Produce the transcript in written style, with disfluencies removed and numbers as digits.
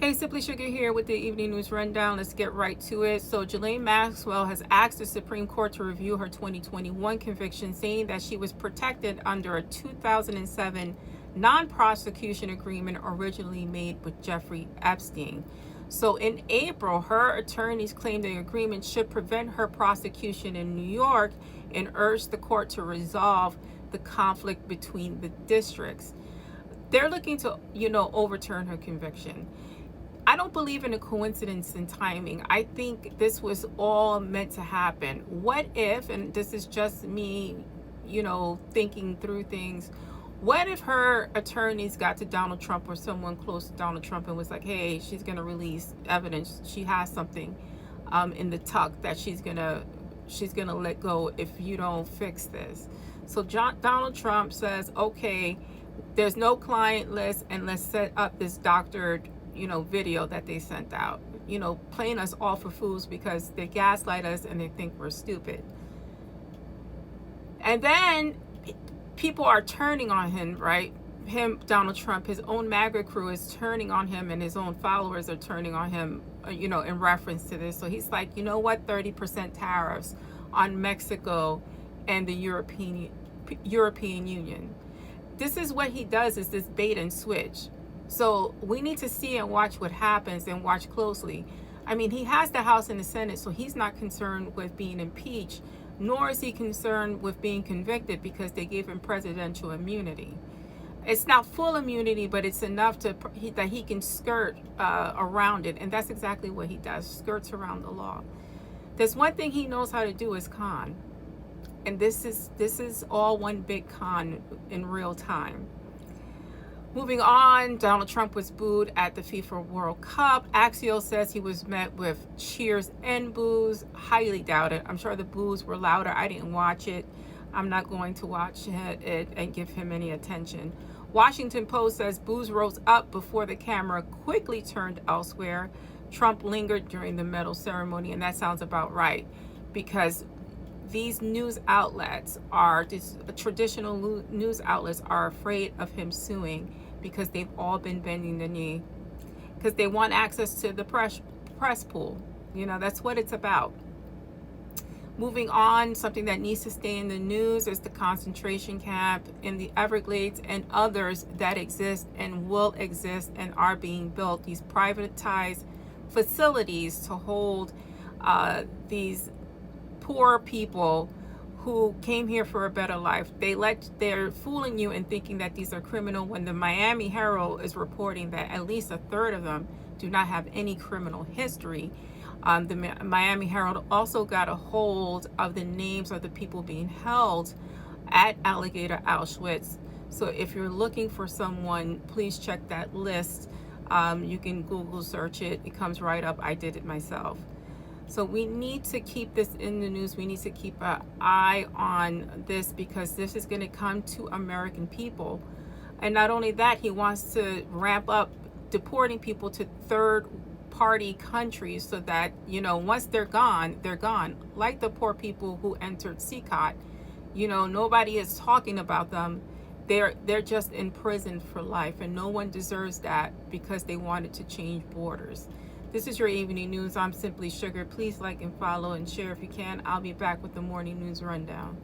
Hey, Simply Sugar here with the evening news rundown. Let's get right to it. So, Ghislaine Maxwell has asked the Supreme Court to review her 2021 conviction, saying that she was protected under a 2007 non-prosecution agreement originally made with Jeffrey Epstein. So, in April, her attorneys claimed the agreement should prevent her prosecution in New York and urged the court to resolve the conflict between the districts. They're looking to, overturn her conviction. I don't believe in a coincidence in timing. I think this was all meant to happen. What if, and this is just me, thinking through things, what if her attorneys got to Donald Trump or someone close to Donald Trump and was like, hey, she's going to release evidence. She has something in the tuck that she's going to let go if you don't fix this. So Donald Trump says, okay, there's no client list, and let's set up this doctored video that they sent out, playing us all for fools because they gaslight us and they think we're stupid. And then people are turning on him, right? Donald Trump, his own MAGA crew is turning on him, and his own followers are turning on him, in reference to this. So he's like, you know what, 30% tariffs on Mexico and the European Union. This is what he does, is this bait and switch. So we need to see and watch what happens and watch closely. I mean, he has the House and the Senate, so he's not concerned with being impeached, nor is he concerned with being convicted because they gave him presidential immunity. It's not full immunity, but it's enough that he can skirt around it, and that's exactly what he does, skirts around the law. There's one thing he knows how to do is con, and this is all one big con in real time. Moving on, Donald Trump was booed at the FIFA World Cup. Axios says he was met with cheers and boos. Highly doubt it. I'm sure the boos were louder. I didn't watch it. I'm not going to watch it and give him any attention. Washington Post says boos rose up before the camera quickly turned elsewhere. Trump lingered during the medal ceremony, and that sounds about right, because these news outlets traditional news outlets are afraid of him suing because they've all been bending the knee because they want access to the press pool. That's what it's about. Moving on, something that needs to stay in the news is the concentration camp in the Everglades and others that exist and will exist and are being built. These privatized facilities to hold these poor people who came here for a better life. They're fooling you and thinking that these are criminal, when the Miami Herald is reporting that at least a third of them do not have any criminal history. The Miami Herald also got a hold of the names of the people being held at Alligator Auschwitz. So if you're looking for someone, please check that list. You can Google search it. It comes right up. I did it myself. So we need to keep this in the news. We need to keep an eye on this because this is going to come to American people. And not only that, he wants to ramp up deporting people to third party countries so that, once they're gone, they're gone. Like the poor people who entered CCOT, nobody is talking about them. They're just in prison for life, and no one deserves that because they wanted to change borders. This is your evening news. I'm Simply Sugar. Please like and follow and share if you can. I'll be back with the morning news rundown.